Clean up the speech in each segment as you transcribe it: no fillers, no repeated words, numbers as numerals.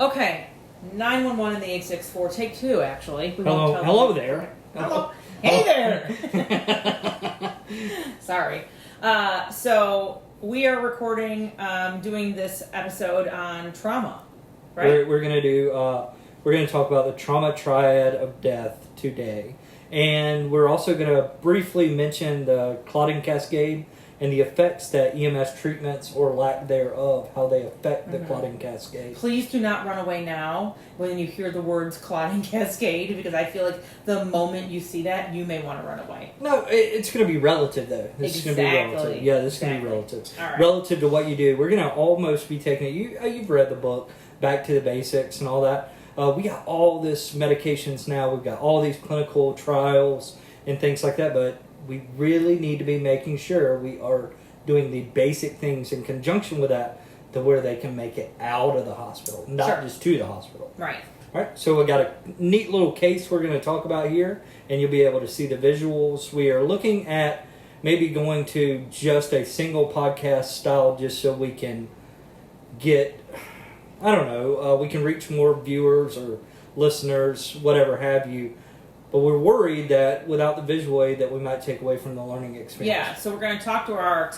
Okay, 911 in the 864. Take 2, actually. We Hello, won't tell hello them. there. Hello. Hey there. Sorry. So we are recording, doing this episode on trauma, right? We're gonna talk about the trauma triad of death today, and we're also gonna briefly mention the clotting cascade and the effects that EMS treatments or lack thereof, how they affect the clotting cascade. Please do not run away now when you hear the words clotting cascade, because I feel like the moment you see that, you may want to run away. No, it's going to be relative, though. This is going to be relative. Yeah, this is going to be relative. All right. Relative to what you do. We're going to almost be taking it. You've read the book, Back to the Basics and all that. We got all this medications now. We've got all these clinical trials and things like that, but we really need to be making sure we are doing the basic things in conjunction with that to where they can make it out of the hospital, not just to the hospital. Right. All right, so we got a neat little case we're going to talk about here, and you'll be able to see the visuals. We are looking at maybe going to just a single podcast style just so we can get, I don't know, we can reach more viewers or listeners, whatever have you. But we're worried that without the visual aid that we might take away from the learning experience. Yeah, so we're going to talk to our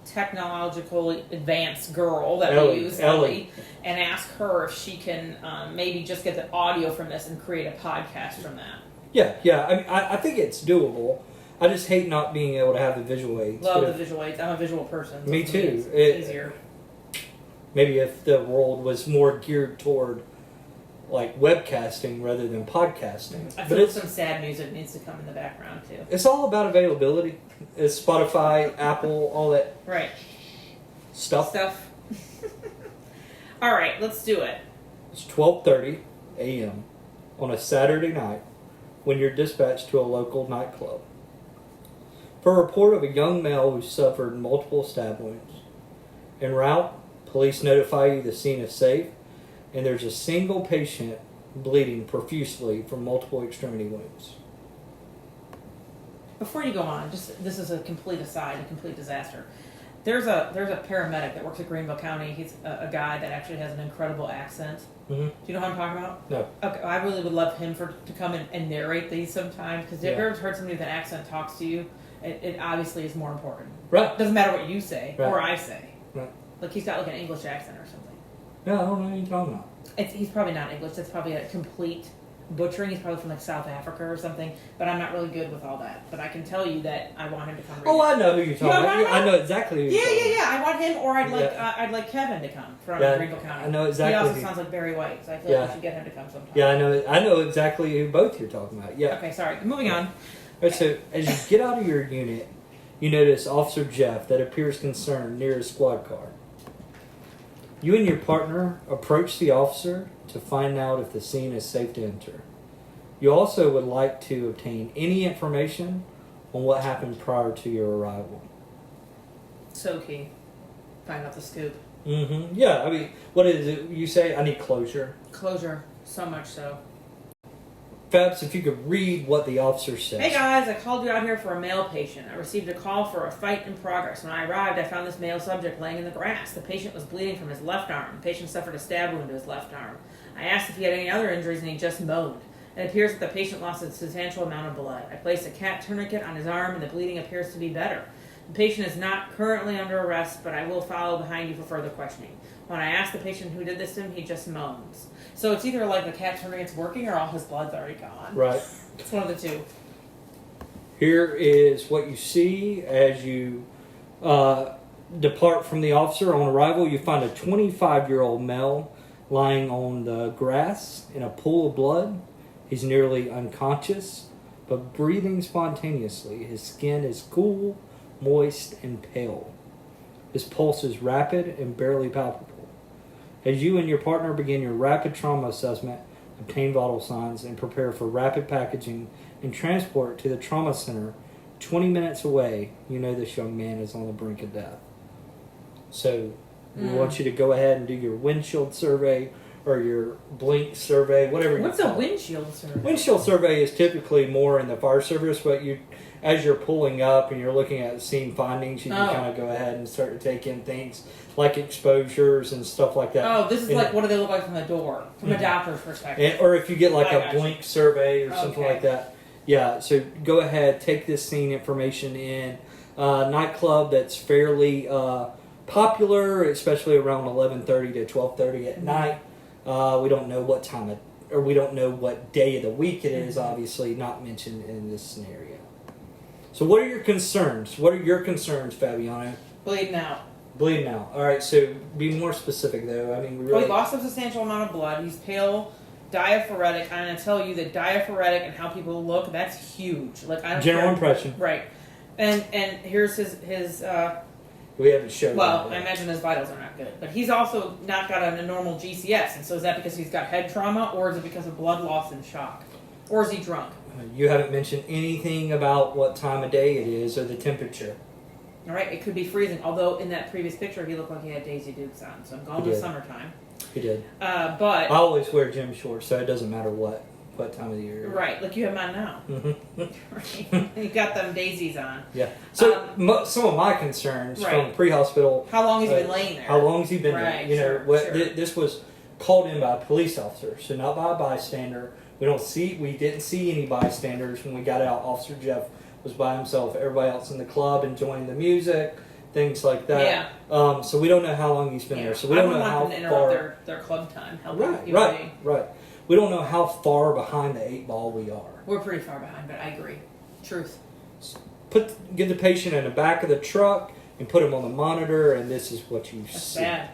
technological advanced girl that Ellie, we use, Ellie, and ask her if she can maybe just get the audio from this and create a podcast from that. Yeah. I mean, I think it's doable. I just hate not being able to have the visual aids. Love the visual aids. I'm a visual person. So me too. It's easier. Maybe if the world was more geared toward like webcasting rather than podcasting. I feel like some sad music needs to come in the background too. It's all about availability. It's Spotify, Apple, all that stuff. All right, let's do it. It's 12:30 a.m. on a Saturday night when you're dispatched to a local nightclub for a report of a young male who suffered multiple stab wounds. En route, police notify you the scene is safe, and there's a single patient bleeding profusely from multiple extremity wounds. Before you go on, this is a complete aside, a complete disaster. There's a paramedic that works at Greenville County. He's a guy that actually has an incredible accent. Mm-hmm. Do you know what I'm talking about? No. Okay, I really would love him to come in and narrate these sometimes, because if you've ever heard somebody with an accent talks to you, it obviously is more important. Right. Doesn't matter what you say or I say. Right. Like he's got like an English accent or something. Yeah, I don't know what you're talking about. He's probably not English. That's probably a complete butchering. He's probably from like South Africa or something. But I'm not really good with all that. But I can tell you that I want him to come. I know who you're talking about. I know exactly who you're talking about. Yeah. I want him, or I'd like Kevin to come from Greenville County. I know exactly. He also sounds like Barry White, so I feel like we should get him to come sometime. Yeah, I know exactly who both you're talking about. Yeah. Okay, sorry. Moving on. All right, so as you get out of your unit, you notice Officer Jeff that appears concerned near his squad car. You and your partner approach the officer to find out if the scene is safe to enter. You also would like to obtain any information on what happened prior to your arrival. So key. Find out the scoop. Mm-hmm. Yeah, I mean, what is it? You say, I need closure. Closure. So much so. Fabs, if you could read what the officer says. Hey guys, I called you out here for a male patient. I received a call for a fight in progress. When I arrived, I found this male subject laying in the grass. The patient was bleeding from his left arm. The patient suffered a stab wound to his left arm. I asked if he had any other injuries, and he just moaned. It appears that the patient lost a substantial amount of blood. I placed a cat tourniquet on his arm, and the bleeding appears to be better. The patient is not currently under arrest, but I will follow behind you for further questioning. When I asked the patient who did this to him, he just moans. So it's either like the cat tourniquet's working or all his blood's already gone. Right. It's one of the two. Here is what you see as you depart from the officer. On arrival, you find a 25-year-old male lying on the grass in a pool of blood. He's nearly unconscious, but breathing spontaneously. His skin is cool, moist, and pale. His pulse is rapid and barely palpable. As you and your partner begin your rapid trauma assessment, obtain vital signs, and prepare for rapid packaging and transport to the trauma center 20 minutes away, you know this young man is on the brink of death. So we want you to go ahead and do your windshield survey, or your blink survey, whatever you What's call a windshield survey? Windshield survey is typically more in the fire service, but as you're pulling up and you're looking at scene findings, you can kind of go ahead and start to take in things like exposures and stuff like that. Oh, this is like, what do they look like from the door, from a doctor's perspective? Or if you get like a blink survey or something like that. Yeah, so go ahead, take this scene information in. Nightclub that's fairly popular, especially around 11:30 to 12:30 at night. We don't know what time or we don't know what day of the week it is, obviously not mentioned in this scenario. So what are your concerns? What are your concerns, Fabiano? Bleeding out. Bleeding out. All right, so be more specific, though. I mean, we really... Well, he lost a substantial amount of blood. He's pale, diaphoretic. I'm going to tell you that diaphoretic and how people look, that's huge. Like, I don't General care. impression. Right. And here's his we haven't shown well, I imagine his vitals are not good. But he's also not got a normal GCS. And so is that because he's got head trauma, or is it because of blood loss and shock? Or is he drunk? You haven't mentioned anything about what time of day it is or the temperature. All right, it could be freezing. Although in that previous picture, he looked like he had Daisy Dukes on. So I'm going with summertime. He did. But I always wear gym shorts, so it doesn't matter what time of the year. Right, like you have mine now. Right. You got them daisies on. Yeah. So some of my concerns from pre-hospital. How long has he been laying there? How long has he been there? Right, You know, this was called in by a police officer, so not by a bystander. We didn't see any bystanders when we got out. Officer Jeff was by himself. Everybody else in the club enjoying the music, things like that. Yeah. So we don't know how long he's been there. So we don't know how them to interrupt their club time. Right. We don't know how far behind the 8 ball we are. We're pretty far behind, but I agree. Truth. Get the patient in the back of the truck and put him on the monitor, and this is what you see. That's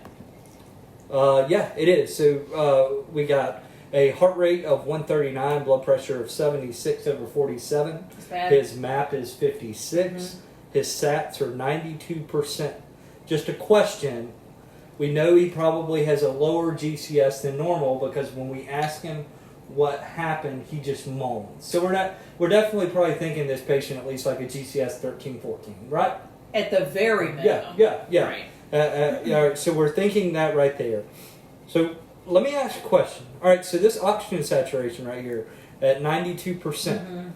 bad. Yeah, it is. So we got a heart rate of 139, blood pressure of 76/47. That's bad. His MAP is 56. His SATs are 92%. Just a question. We know he probably has a lower GCS than normal because when we ask him what happened, he just moans. So we're definitely probably thinking this patient at least like a GCS 13-14, right? At the very minimum. Yeah. Right. So we're thinking that right there. So let me ask a question. All right, so this oxygen saturation right here at 92%.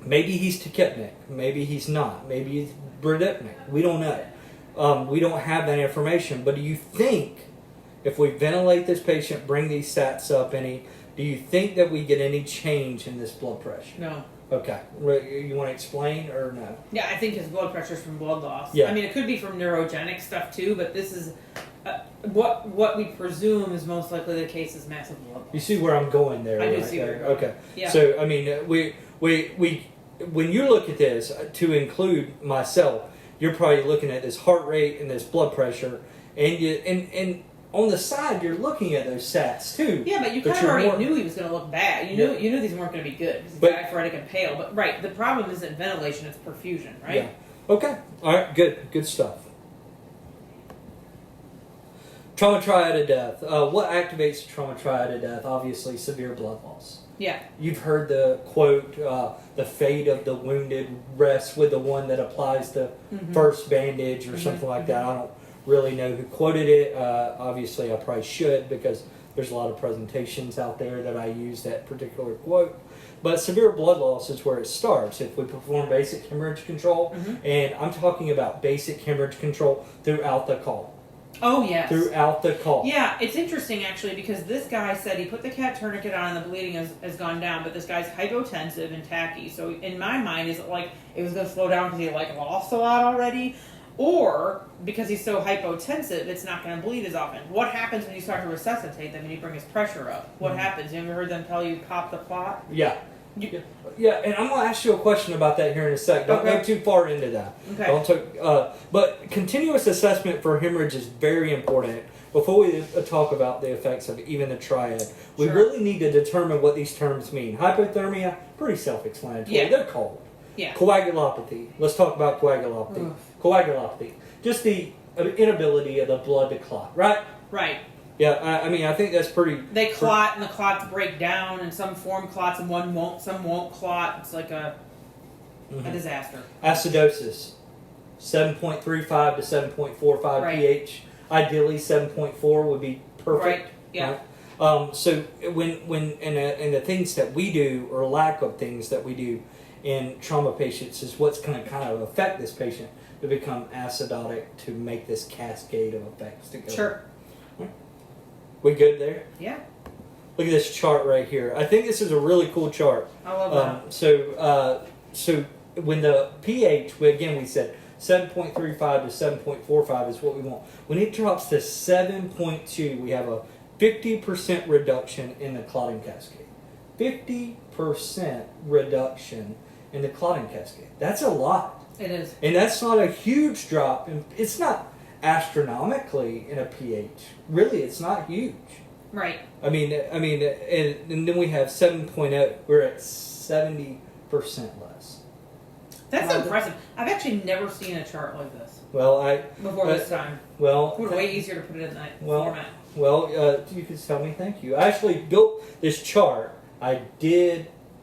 Maybe he's tachypnic. Maybe he's not. Maybe he's bradypnic. We don't know. We don't have that information. But do you think if we ventilate this patient, bring these stats up do you think that we get any change in this blood pressure? No. Okay. You want to explain or no? Yeah, I think his blood pressure is from blood loss. Yeah. I mean, it could be from neurogenic stuff too, but this is what we presume is most likely the case is massive blood loss. You see where I'm going there? I do see where you're going. Okay. Yeah. So I mean, we when you look at this, to include myself, you're probably looking at this heart rate and this blood pressure, and on the side you're looking at those stats too. Yeah, but you kind of already knew he was going to look bad. You knew these weren't going to be good because he's diaphoretic and pale. But right, the problem isn't ventilation; it's perfusion, right? Yeah. Okay. All right. Good stuff. Trauma triad of death. What activates the trauma triad of death? Obviously, severe blood loss. Yeah. You've heard the quote, the fate of the wounded rests with the one that applies the first bandage or something like that. I don't really know who quoted it. Obviously, I probably should because there's a lot of presentations out there that I use that particular quote. But severe blood loss is where it starts. If we perform basic hemorrhage control, and I'm talking about basic hemorrhage control throughout the call. Oh, yes. Throughout the call. Yeah, it's interesting, actually, because this guy said he put the cat tourniquet on and the bleeding has gone down, but this guy's hypotensive and tachy. So in my mind, is it like it was going to slow down because he lost a lot already? Or because he's so hypotensive, it's not going to bleed as often? What happens when you start to resuscitate them and you bring his pressure up? What happens? You ever heard them tell you pop the clot? Yeah. Yeah, and I'm going to ask you a question about that here in a sec. Don't go too far into that. Okay. But continuous assessment for hemorrhage is very important. Before we talk about the effects of even the triad, we really need to determine what these terms mean. Hypothermia, pretty self-explanatory. Yeah. They're cold. Yeah. Coagulopathy. Let's talk about coagulopathy. Coagulopathy. Just the inability of the blood to clot, right? Right. Yeah, I mean, I think that's pretty... They clot, and the clots break down, and some form clots, and some won't clot. It's like a disaster. Acidosis, 7.35 to 7.45 pH. Ideally, 7.4 would be perfect. Right, yeah. So when and the things that we do, or lack of things that we do in trauma patients, is what's going to kind of affect this patient to become acidotic, to make this cascade of effects to go. Sure. We good there? Yeah. Look at this chart right here. I think this is a really cool chart. I love that. So when the pH, we said 7.35 to 7.45 is what we want. When it drops to 7.2, we have a 50% reduction in the clotting cascade. 50% reduction in the clotting cascade. That's a lot. It is. And that's not a huge drop. And it's not astronomically in a pH. Really, it's not huge. Right. I mean, and then we have 7.0. We're at 70% less. That's impressive. I've actually never seen a chart like this Well, before this time. Well, it was way easier to put it in that format. Well, you could tell me thank you. I actually built this chart. I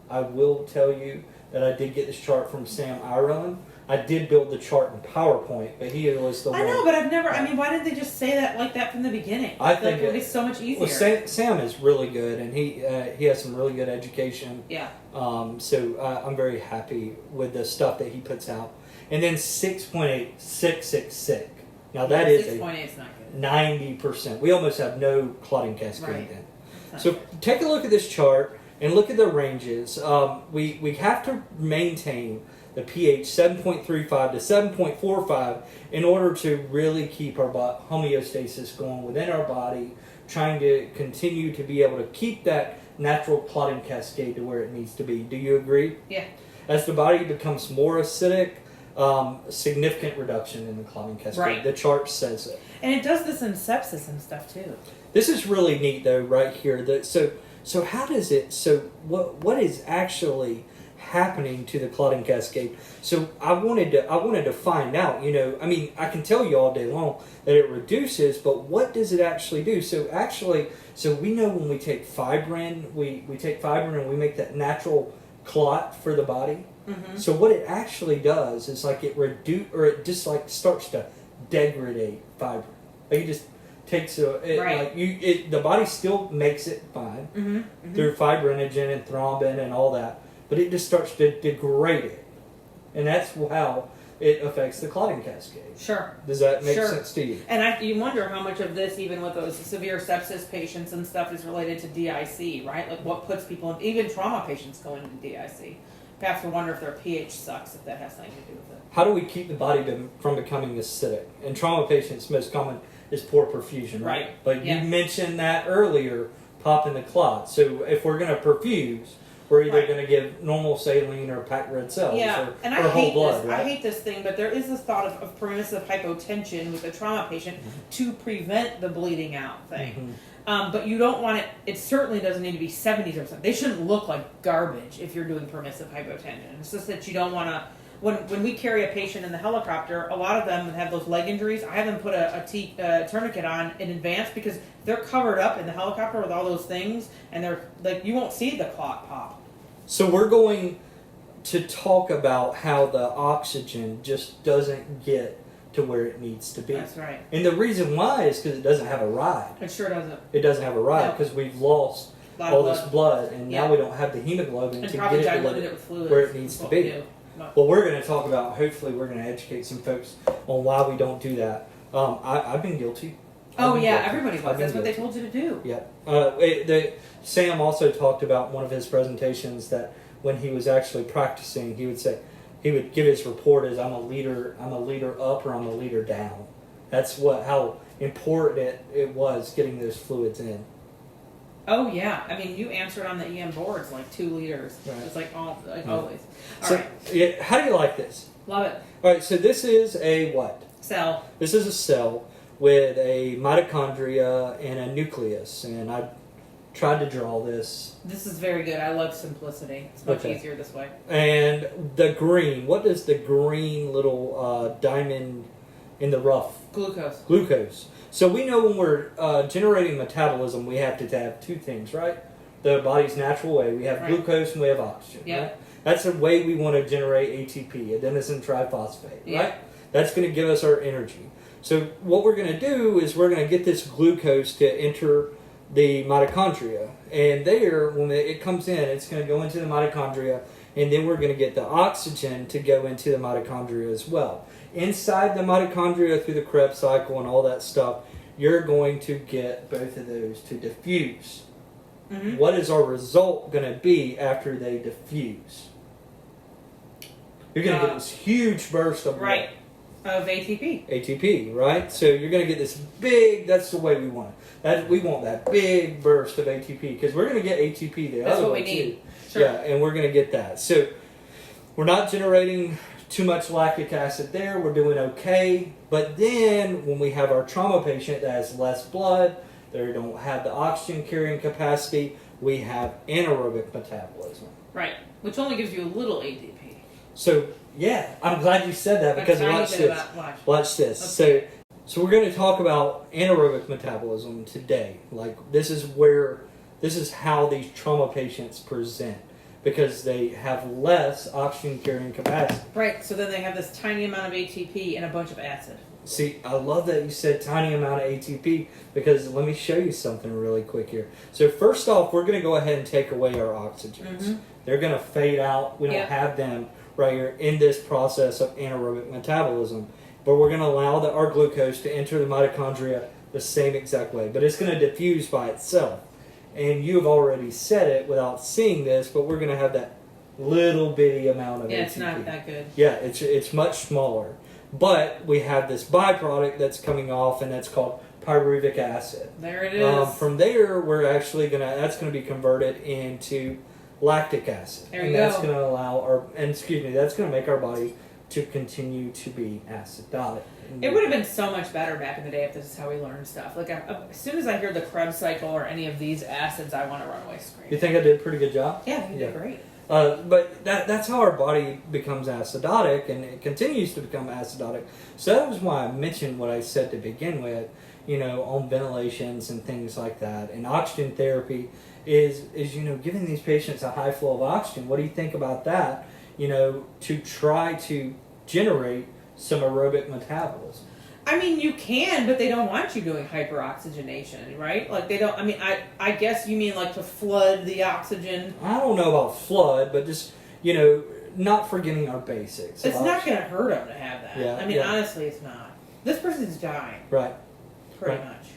will tell you that I did get this chart from Sam Ireland. I did build the chart in PowerPoint, but he was the one. I know, but I've never. I mean, why didn't they just say that like that from the beginning? I think it would be so much easier. Well, Sam is really good, and he has some really good education. Yeah. So I'm very happy with the stuff that he puts out. And then 6.8, 666. Now that is 6.8 is not good. 90%. We almost have no clotting cascade Right. then. So take a look at this chart and look at the ranges. We have to maintain the pH 7.35 to 7.45 in order to really keep our homeostasis going within our body, trying to continue to be able to keep that natural clotting cascade to where it needs to be. Do you agree? Yeah. As the body becomes more acidic, significant reduction in the clotting cascade. Right. The chart says it. And it does this in sepsis and stuff too. This is really neat though, right here. So how does it? So what is actually happening to the clotting cascade? So I wanted to find out. I mean, I can tell you all day long that it reduces, but what does it actually do? So we know when we take fibrin, we take fibrin and we make that natural clot for the body. Mm-hmm. So what it actually does is like it just like starts to degrade fibrin. Like it just takes the body still makes it fine through fibrinogen and thrombin and all that, but it just starts to degrade it, and that's how it affects the clotting cascade. Sure. Does that make sense to you? And you wonder how much of this, even with those severe sepsis patients and stuff, is related to DIC, right? Like what puts people in, even trauma patients going into DIC. Perhaps we wonder if their pH sucks, if that has something to do with it. How do we keep the body from becoming acidic? In trauma patients, most common is poor perfusion, right? But you mentioned that earlier, popping the clot. So if we're going to perfuse, we're either going to give normal saline or packed red cells or whole blood. Right? I hate this thing, but there is this thought of permissive hypotension with a trauma patient to prevent the bleeding out thing. But you don't want it, it certainly doesn't need to be 70s or something. They shouldn't look like garbage if you're doing permissive hypotension. It's just that you don't want to, when we carry a patient in the helicopter, a lot of them have those leg injuries. I have them put a tourniquet on in advance because they're covered up in the helicopter with all those things, and they're like, you won't see the clot pop. So we're going to talk about how the oxygen just doesn't get to where it needs to be. That's right. And the reason why is because it doesn't have a ride. It sure doesn't. It doesn't have a ride because we've lost all this blood, and now we don't have the hemoglobin to get it where it needs to be. Well, we're going to talk about, hopefully we're going to educate some folks on why we don't do that. I've been guilty. Everybody was. That's what they told you to do. Yeah. Sam also talked about one of his presentations that when he was actually practicing, he would give his report as I'm a leader up or I'm a leader down. That's how important it was getting those fluids in. Oh yeah, I mean you answered on the EM boards like 2 liters. Right. It's like always. All right. Yeah, how do you like this? Love it. All right, so this is a what? Cell. This is a cell with a mitochondria and a nucleus, and I tried to draw this. This is very good. I love simplicity. It's much easier this way. And the green. What is the green little diamond in the rough? Glucose. Glucose. So we know when we're generating metabolism, we have to have 2 things, right? The body's natural way. We have glucose and we have oxygen. Yep. Right? That's the way we want to generate ATP, adenosine triphosphate, right? That's going to give us our energy. So what we're going to do is we're going to get this glucose to enter the mitochondria. And there, when it comes in, it's going to go into the mitochondria, and then we're going to get the oxygen to go into the mitochondria as well. Inside the mitochondria, through the Krebs cycle and all that stuff, you're going to get both of those to diffuse. Mm-hmm. What is our result going to be after they diffuse? You're going to get this huge burst of right. Of ATP. ATP, right? So you're going to get this big, that's the way we want it. We want that big burst of ATP because we're going to get ATP the That's other what way we need. too. Sure. Yeah, and we're going to get that. So we're not generating too much lactic acid there. We're doing okay. But then when we have our trauma patient that has less blood, they don't have the oxygen carrying capacity, we have anaerobic metabolism. Right. Which only gives you a little ATP. So, yeah, I'm glad you said that because watch this. Watch this. Okay. So we're going to talk about anaerobic metabolism today. Like this is how these trauma patients present because they have less oxygen carrying capacity. Right. So then they have this tiny amount of ATP and a bunch of acid. See, I love that you said tiny amount of ATP because let me show you something really quick here. So first off, we're going to go ahead and take away our oxygens. Mm-hmm. They're going to fade out. We don't have them right here in this process of anaerobic metabolism. But we're going to allow our glucose to enter the mitochondria the same exact way. But it's going to diffuse by itself. And you've already said it without seeing this, but we're going to have that little bitty amount of ATP. Yeah, it's not that good. Yeah, it's much smaller. But we have this byproduct that's coming off, and that's called pyruvic acid. There it is. From there, we're actually that's going to be converted into lactic acid. There you go. That's going to allow that's going to make our body to continue to be acidotic. It would have been so much better back in the day if this is how we learned stuff. Like, as soon as I hear the Krebs cycle or any of these acids, I want to run away screaming. You think I did a pretty good job? Yeah, you did great. But that's how our body becomes acidotic, and it continues to become acidotic. So that was why I mentioned what I said to begin with, on ventilations and things like that. And oxygen therapy is giving these patients a high flow of oxygen. What do you think about that? To try to generate some aerobic metabolism. I mean, you can, but they don't want you doing hyperoxygenation, right? Like, they don't, I guess you mean like to flood the oxygen. I don't know about flood, but just, not forgetting our basics. It's not going to hurt them to have that. Yeah, honestly, it's not. This person's dying. Right. Pretty much.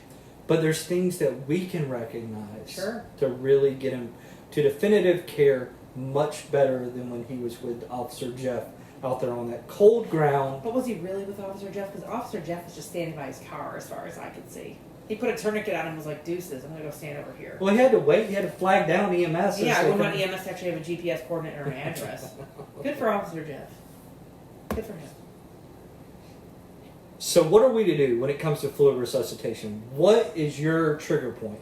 But there's things that we can recognize. Sure. To really get him to definitive care much better than when he was with Officer Jeff out there on that cold ground. But was he really with Officer Jeff? Because Officer Jeff was just standing by his car as far as I could see. He put a tourniquet on and was like, deuces, I'm going to go stand over here. Well, he had to wait. He had to flag down EMS. Yeah, I wouldn't want EMS to actually have a GPS coordinate or an address. Good for Officer Jeff. Good for him. So what are we to do when it comes to fluid resuscitation? What is your trigger point?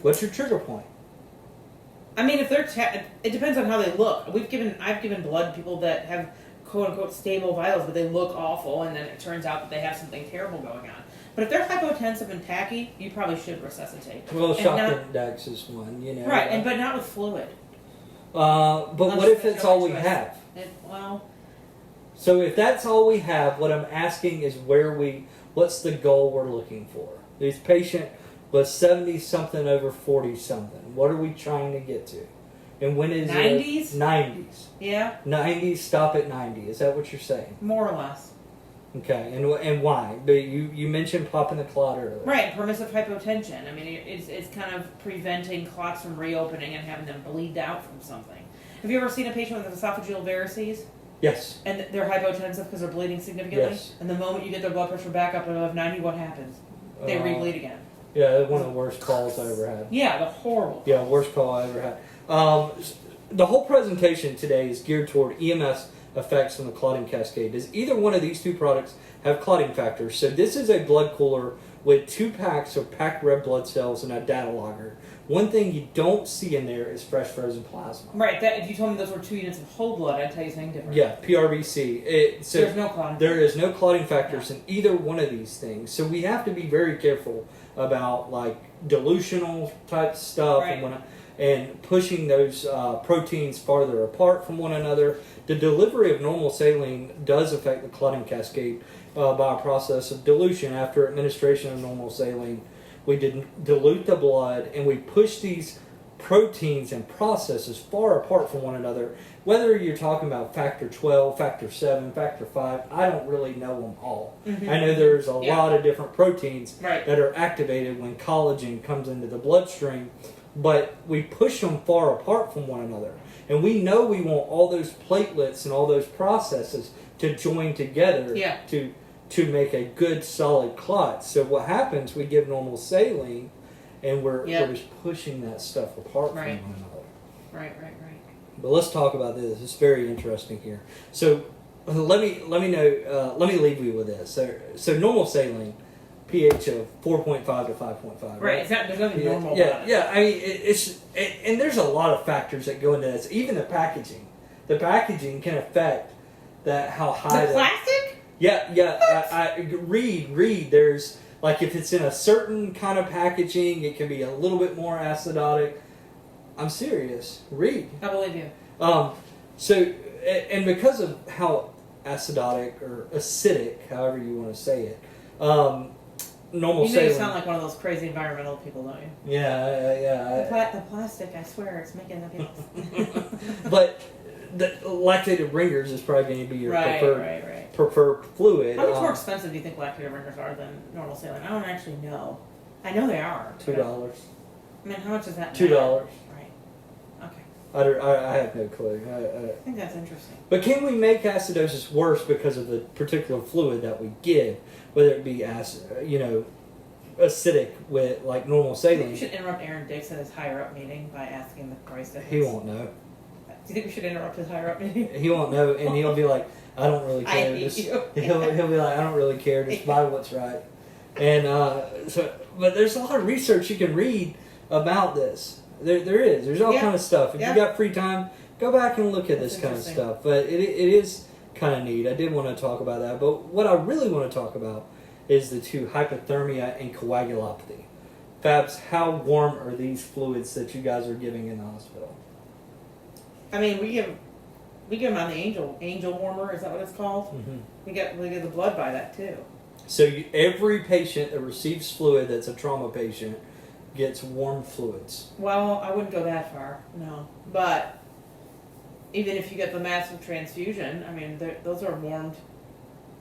What's your trigger point? I mean, if they're it depends on how they look. I've given blood to people that have quote unquote stable vitals, but they look awful, and then it turns out that they have something terrible going on. But if they're hypotensive and tachy, you probably should resuscitate. Well, shock index is one, right, but not with fluid. But what if it's all we have? So if that's all we have, what I'm asking is what's the goal we're looking for? This patient was 70-something over 40-something. What are we trying to get to? And when is 90s? 90s. Yeah. 90s, stop at 90. Is that what you're saying? More or less. Okay, and why? But you mentioned popping the clot earlier. Right, permissive hypotension. I mean, it's kind of preventing clots from reopening and having them bleed out from something. Have you ever seen a patient with esophageal varices? Yes. And they're hypotensive because they're bleeding significantly? Yes. And the moment you get their blood pressure back up above 90, what happens? They rebleed again. Yeah, one of the worst calls I ever had. Yeah, the horrible. Yeah, worst call I ever had. The whole presentation today is geared toward EMS effects on the clotting cascade. Does either one of these two products have clotting factors? So this is a blood cooler with 2 packs of packed red blood cells and a data logger. One thing you don't see in there is fresh frozen plasma. Right, if you told me those were 2 units of whole blood, I'd tell you something different. Yeah, PRBC. There's no clotting. There is no clotting factors in either one of these things. So we have to be very careful about dilutional type stuff, right, and pushing those proteins farther apart from one another. The delivery of normal saline does affect the clotting cascade by a process of dilution. After administration of normal saline, we dilute the blood, and we push these proteins and processes far apart from one another. Whether you're talking about factor 12, factor 7, factor 5, I don't really know them all. Mm-hmm. I know there's a lot of different proteins right. that are activated when collagen comes into the bloodstream, but we push them far apart from one another. And we know we want all those platelets and all those processes to join together to make a good solid clot. So what happens, we give normal saline, and we're just pushing that stuff apart from one another. Right. But let's talk about this. It's very interesting here. So let me leave you with this. So normal saline, pH of 4.5 to 5.5. Right. It's not, there's nothing normal about it. Yeah. I mean, and there's a lot of factors that go into this. Even the packaging. The packaging can affect how high the plastic. Yeah. Read. There's, like, if it's in a certain kind of packaging, it can be a little bit more acidotic. I'm serious. Read. I believe you. So, and because of how acidotic or acidic, however you want to say it, normal saline. You sound like one of those crazy environmental people, don't you? Yeah. The plastic, I swear, it's making the gills. But the lactated ringers is probably going to be your preferred fluid. How much more expensive do you think lactated ringers are than normal saline? I don't actually know. I know they are. $2. I mean, how much is that? $2. Right. Okay. I have no clue. I think that's interesting. But can we make acidosis worse because of the particular fluid that we give, whether it be acidic with like normal saline? Do you think we should interrupt Aaron Dix at his higher up meeting by asking the price difference? He won't know. Do you think we should interrupt his higher up meeting? He won't know, and he'll be like, "I don't really care." He'll be like, "I don't really care. Just buy what's right." And but there's a lot of research you can read about this. There is. There's all kind of stuff. If you got free time, go back and look at this kind of stuff. But it is kind of neat. I did want to talk about that. But what I really want to talk about is the two, hypothermia and coagulopathy. Fabs, how warm are these fluids that you guys are giving in the hospital? I mean, we give them on the angel warmer. Is that what it's called? Mm-hmm. We get the blood by that too. So every patient that receives fluid that's a trauma patient gets warm fluids. Well, I wouldn't go that far, no. But even if you get the massive transfusion, I mean, those are warmed.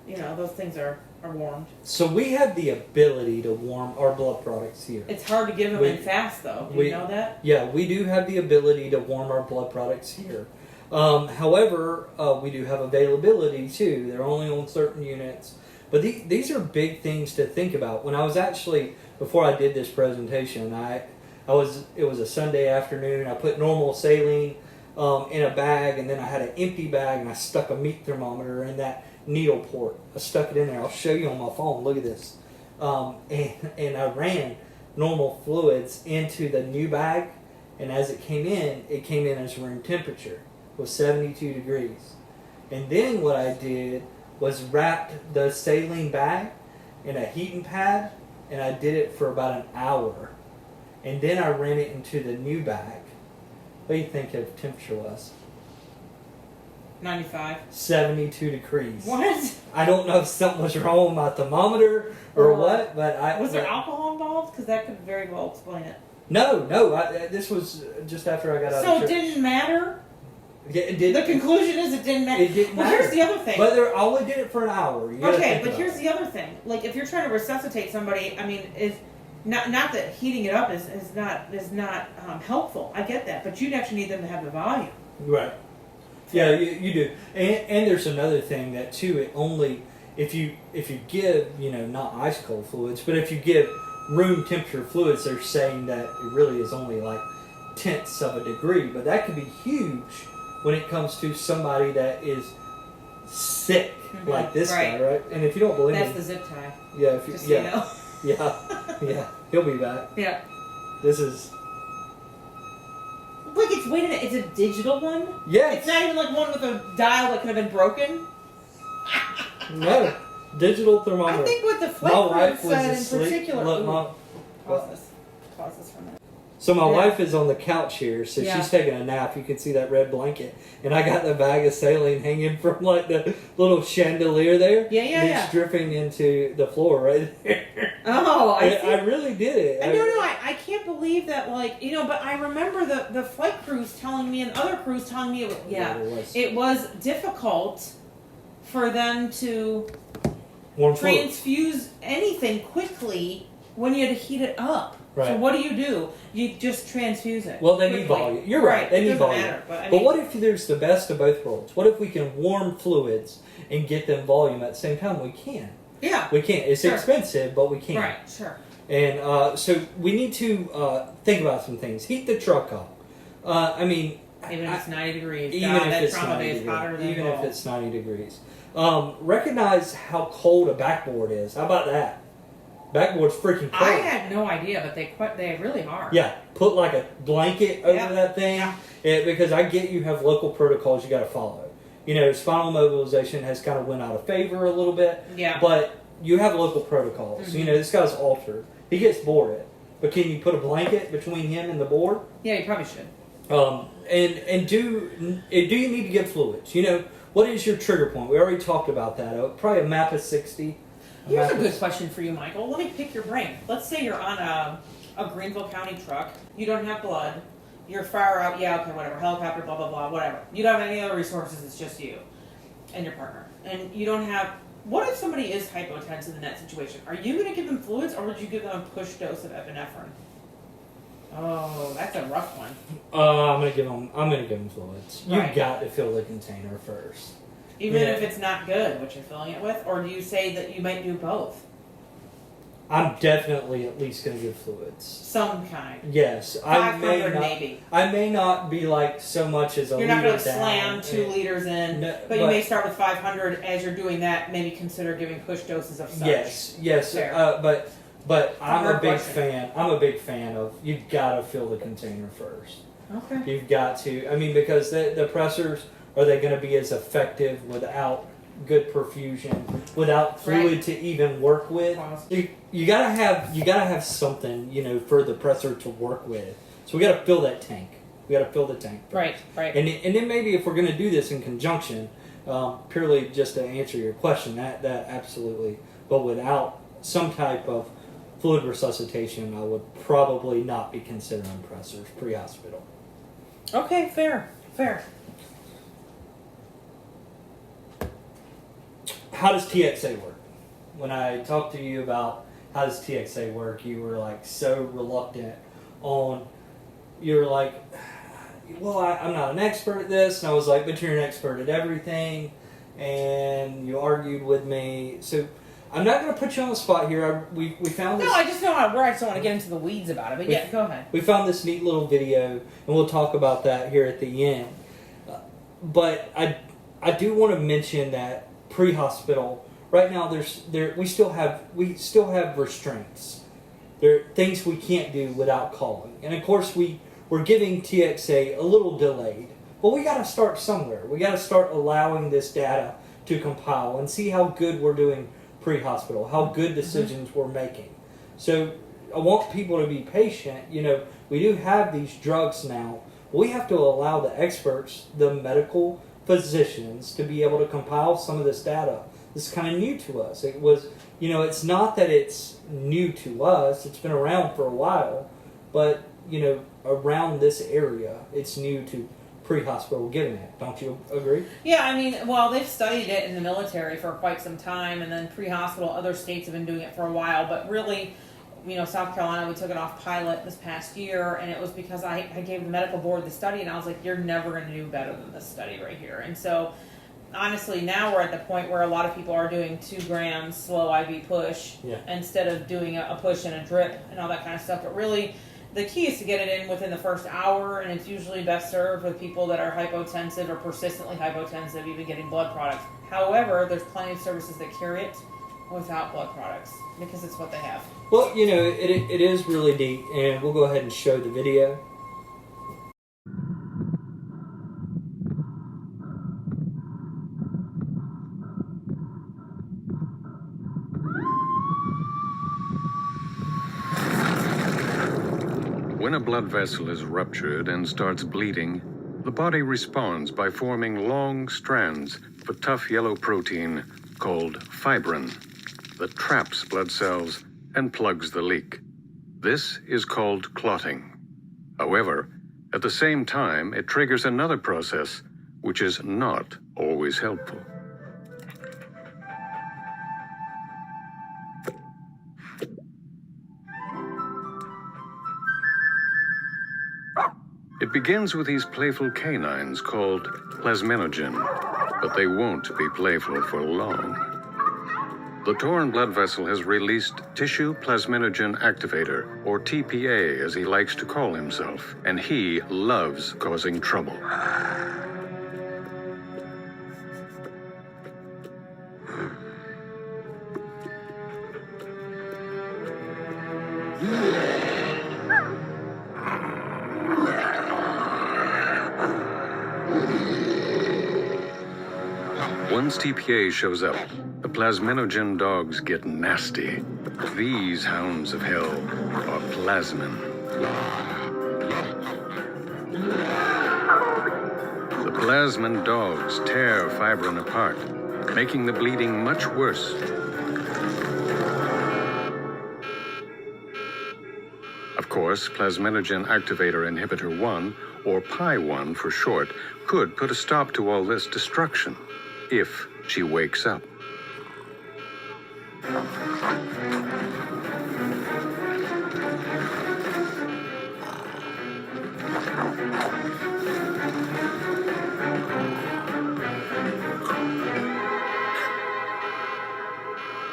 Those things are warmed. So we have the ability to warm our blood products here. It's hard to give them in fast, though. Do you know that? Yeah, we do have the ability to warm our blood products here. However, we do have availability too. They're only on certain units. But these are big things to think about. When I was actually, before I did this presentation, it was a Sunday afternoon. I put normal saline in a bag, and then I had an empty bag, and I stuck a meat thermometer in that needle port. I stuck it in there. I'll show you on my phone. Look at this. And I ran normal fluids into the new bag, and as it came in as room temperature. It was 72 degrees. And then what I did was wrapped the saline bag in a heating pad, and I did it for about an hour. And then I ran it into the new bag. What do you think the temperature was? 95. 72 degrees. What? I don't know if something was wrong with my thermometer or what, but Was there alcohol involved? Because that could very well explain it. No. This was just after I got out of church. So it didn't matter? Yeah, it did. The conclusion is it didn't matter. It didn't matter. Well, here's the other thing. But I only did it for an hour. Okay, but here's the other thing. Like, if you're trying to resuscitate somebody, I mean, is not that heating it up is not helpful. I get that, but you'd actually need them to have the volume. Right. Yeah, you do. And there's another thing that too. It only if you give not ice cold fluids, but if you give room temperature fluids, they're saying that it really is only like tenths of a degree, but that could be huge when it comes to somebody that is sick, like this guy, right? And if you don't believe that's me, the zip tie. Yeah, Just so you know. yeah, he'll be back. Yeah. This is. Like, wait a minute, it's a digital one? Yeah. It's not even like one with a dial that could have been broken? No, digital thermometer. I think what the flight crew said in particular. Look, Pause this for a minute. So my Yeah. wife is on the couch here, so Yeah. she's taking a nap. You can see that red blanket, and I got the bag of saline hanging from like the little chandelier there. Yeah, yeah, and yeah. it's dripping into the floor right there. Oh, I see. I really did it. I can't believe that, like, but I remember the flight crews telling me and other crews telling me, it was difficult for them to Warm fluid. transfuse anything quickly when you had to heat it up. Right. So what do? You just transfuse it. Well, they quickly. need volume. You're right. They It need doesn't volume. matter, but But what if there's the best of both worlds? What if we can warm fluids and get them volume at the same time? We can. Yeah. We can. It's Sure. expensive, but we can. Right. Sure. And so we need to think about some things. Heat the truck up. Even if it's 90 degrees. Even God, if that it's trauma 90 bay is degrees. hotter than Even hell. if it's 90 degrees. Recognize how cold a backboard is. How about that? Backboard's freaking cold. I had no idea, but they really are. Yeah, put like a blanket over Yeah. that thing. Yeah. Because I get you have local protocols you got to follow. Spinal mobilization has kind of went out of favor a little bit. Yeah. But you have local protocols. Mm-hmm. This guy's altered. He gets boarded. But can you put a blanket between him and the board? Yeah, you probably should. And do you need to give fluids? What is your trigger point? We already talked about that. Probably a MAPA 60. Here's a good question for you, Michael. Let me pick your brain. Let's say you're on a Greenville County truck. You don't have blood. You're far out. Yeah, okay, whatever. Helicopter, blah, blah, blah, whatever. You don't have any other resources. It's just you and your partner. And you don't have... What if somebody is hypotensive in that situation? Are you going to give them fluids, or would you give them a push dose of epinephrine? Oh, that's a rough one. I'm gonna give them fluids. Right. You've got to fill the container first. Even Yeah. if it's not good, what you're filling it with? Or do you say that you might do both? I'm definitely at least gonna give fluids. Some kind. Yes, I 500 maybe. I may not be like so much as a You're not liter going to slam down 2 and- liters in, No, but you may start with 500. As you're doing that, maybe consider giving push doses of such. Yes. Fair. But I'm a hard big question. fan. I'm a big fan of you've got to fill the container first. Okay. You've got to. Because the pressors, are they going to be as effective without good perfusion, without fluid Right. to even work with? Pause. You gotta have something for the pressor to work with. So we gotta fill that tank. We gotta fill the tank. Right. And then maybe if we're gonna do this in conjunction, purely just to answer your question, that absolutely. But without some type of fluid resuscitation, I would probably not be considering pressors pre-hospital. Okay, fair. How does TXA work? When I talked to you about how does TXA work, you were like so reluctant on. You were like, well, I'm not an expert at this, and I was like, but you're an expert at everything, and you argued with me. So I'm not going to put you on the spot here. We found this. No, I just don't want to get into the weeds about it. But yeah, go ahead. We found this neat little video, and we'll talk about that here at the end. But I do want to mention that pre-hospital right now we still have restraints. There are things we can't do without calling, and of course we're giving TXA a little delayed, but we got to start somewhere. We got to start allowing this data to compile and see how good we're doing pre-hospital, how good decisions we're making. So I want people to be patient. We do have these drugs now. We have to allow the experts, the medical physicians, to be able to compile some of this data. This is kind of new to us. It was, it's not that it's new to us. It's been around for a while, but around this area, it's new to pre-hospital giving it. Don't you agree? Yeah, well, they've studied it in the military for quite some time, and then pre-hospital, other states have been doing it for a while, but really, South Carolina, we took it off pilot this past year, and it was because I gave the medical board the study, and I was like, you're never going to do better than this study right here. And so, honestly, now we're at the point where a lot of people are doing 2 grams slow IV push instead of doing a push and a drip and all that kind of stuff. But really, the key is to get it in within the first hour, and it's usually best served with people that are hypotensive or persistently hypotensive, even getting blood products. However, there's plenty of services that carry it without blood products because it's what they have. Well, it is really neat, and we'll go ahead and show the video. When a blood vessel is ruptured and starts bleeding, the body responds by forming long strands of a tough yellow protein called fibrin that traps blood cells and plugs the leak. This is called clotting. However, at the same time, it triggers another process which is not always helpful. It begins with these playful canines called plasminogen, but they won't be playful for long. The torn blood vessel has released tissue plasminogen activator, or TPA as he likes to call himself, and he loves causing trouble. Once TPA shows up, the plasminogen dogs get nasty. These hounds of hell are plasmin. The plasmin dogs tear fibrin apart, making the bleeding much worse. Of course, plasminogen activator inhibitor 1, or PI1 for short, could put a stop to all this destruction if she wakes up.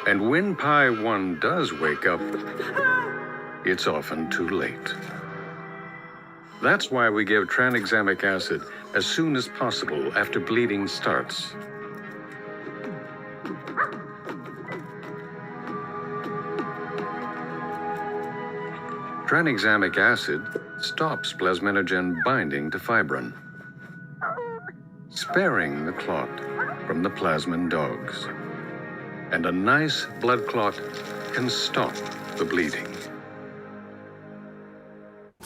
And when PI1 does wake up, it's often too late. That's why we give tranexamic acid as soon as possible after bleeding starts. Tranexamic acid stops plasminogen binding to fibrin, sparing the clot from the plasmin dogs. And a nice blood clot can stop the bleeding.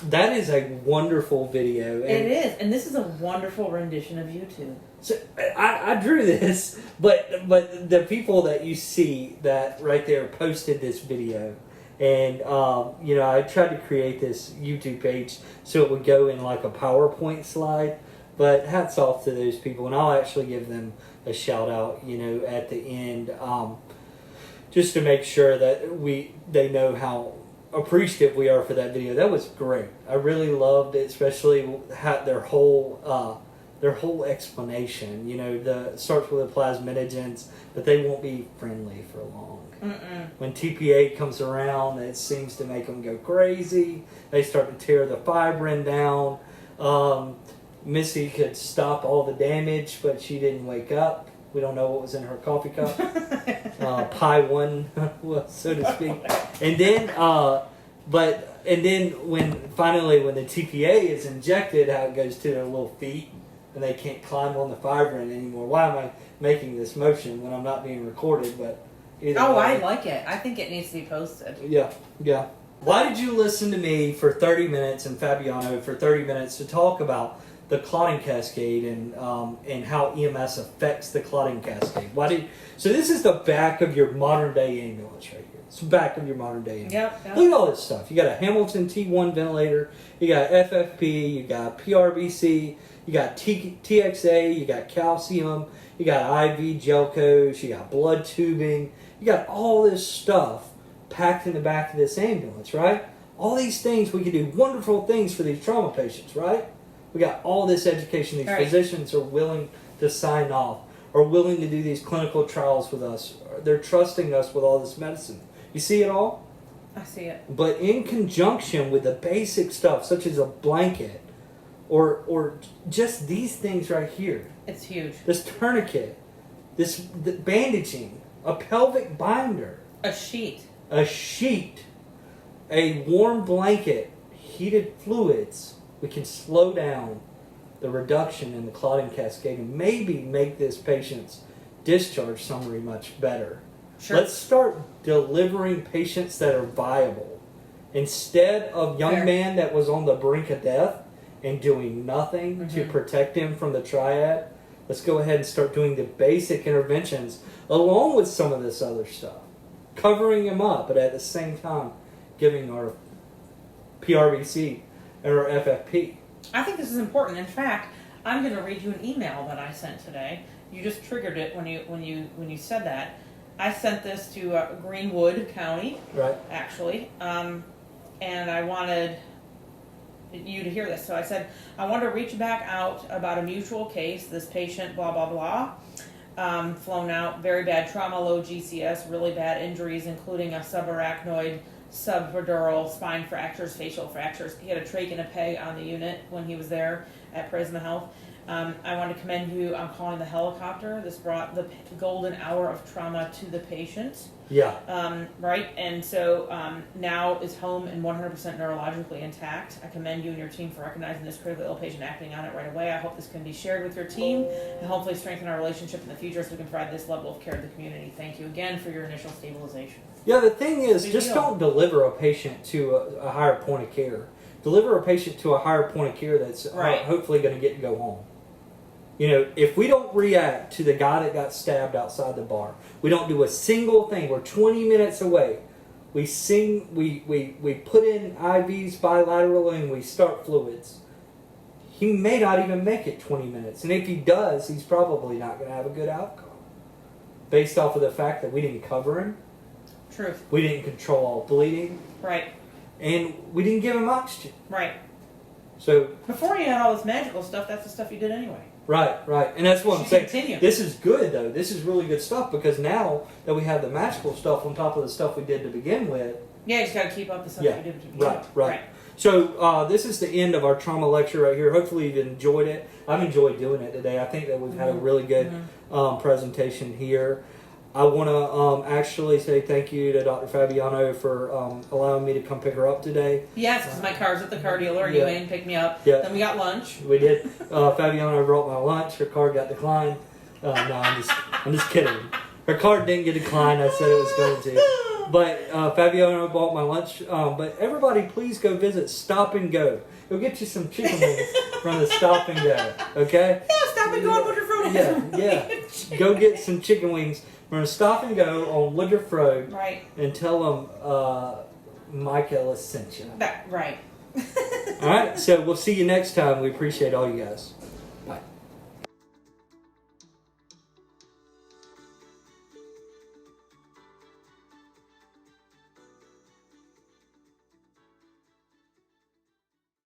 That is a wonderful video. And it is, and this is a wonderful rendition of YouTube. so I drew this, but the people that you see that right there posted this video. And, I tried to create this YouTube page so it would go in like a PowerPoint slide. But hats off to those people. And I'll actually give them a shout out, at the end. Just to make sure that they know how appreciative we are for that video. That was great. I really loved it, especially their whole explanation. Starts with the plasminogens, but they won't be friendly for long. Mm-mm. When TPA comes around, it seems to make them go crazy. They start to tear the fibrin down. Missy could stop all the damage, but she didn't wake up. We don't know what was in her coffee cup. Pie one, so to speak. And then, when the TPA is injected, how it goes to their little feet, and they can't climb on the fibrin anymore. Why am I making this motion when I'm not being recorded? But I like it. I think it needs to be posted. Yeah. Why did you listen to me for 30 minutes and Fabiano for 30 minutes to talk about the clotting cascade and how EMS affects the clotting cascade? So this is the back of your modern day ambulance right here. It's the back of your modern day ambulance. Yep. Look at all this stuff. You got a Hamilton T1 ventilator. You got FFP. You got PRBC. You got TXA. You got calcium. You got IV gel codes. You got blood tubing. You got all this stuff packed in the back of this ambulance, right? All these things, we can do wonderful things for these trauma patients, right? We got all this education. These physicians are willing to sign off, are willing to do these clinical trials with us. They're trusting us with all this medicine. You see it all? I see it. But in conjunction with the basic stuff, such as a blanket, or just these things right here. It's huge. This tourniquet, the bandaging, a pelvic binder. A sheet, a warm blanket, heated fluids. We can slow down the reduction in the clotting cascade and maybe make this patient's discharge summary much better. Sure. Let's start delivering patients that are viable Instead of young Fair. man that was on the brink of death and doing nothing to protect him from the triad, let's go ahead and start doing the basic interventions along with some of this other stuff. Covering him up, but at the same time giving our PRBC and our FFP. I think this is important. In fact, I'm going to read you an email that I sent today. You just triggered it when you said that. I sent this to Greenwood County, Right. actually, and I wanted you to hear this. So I said, I want to reach back out about a mutual case. This patient, blah blah blah, flown out, very bad trauma, low GCS, really bad injuries, including a subarachnoid, subepidural, spine fractures, facial fractures. He had a trach and a peg on the unit when he was there at Prisma Health. I want to commend you on calling the helicopter. This brought the golden hour of trauma to the patient. Yeah. Right? And so now is home and 100% neurologically intact. I commend you and your team for recognizing this critically ill patient, acting on it right away. I hope this can be shared with your team and hopefully strengthen our relationship in the future so we can provide this level of care to the community. Thank you again for your initial stabilization. Yeah, the thing is, Big just deal. don't deliver a patient to a higher point of care. Deliver a patient to a higher point of care that's Right. hopefully going to get to go home. You know, if we don't react to the guy that got stabbed outside the bar, we don't do a single thing. We're 20 minutes away. We put in IVs bilaterally and we start fluids. He may not even make it 20 minutes. And if he does, he's probably not going to have a good outcome. Based off of the fact that we didn't cover him. Truth. We didn't control all bleeding. Right. And we didn't give him oxygen. Right. So, Before you had all this magical stuff, that's the stuff you did anyway. right. And that's what I'm Should saying. continue. This is good, though. This is really good stuff because now that we have the magical stuff on top of the stuff we did to begin with. Yeah, you just got to keep up the stuff Yeah, that you did. right. So this is the end of our trauma lecture right here. Hopefully you've enjoyed it. I've enjoyed doing it today. I think that we've had a really good presentation here. I want to actually say thank you to Dr. Fabiano for allowing me to come pick her up today. Yes, because my car's at the car dealer. Yeah. You ain't picked me up. Yeah. Then we got lunch. We did. Fabiano brought my lunch. Her card got declined. No, I'm just kidding. Her card didn't get declined. I said it was going to. But Fabiano bought my lunch. But everybody, please go visit Stop and Go. Go get you some chicken wings from the Stop and Go. Okay? Yeah, stop and go on Woodruff Road. Yeah. Go get some chicken wings. We're going to Stop and Go on Woodruff Road. Right. And tell them Mike Ellis sent you. Right. All right. So we'll see you next time. We appreciate all you guys.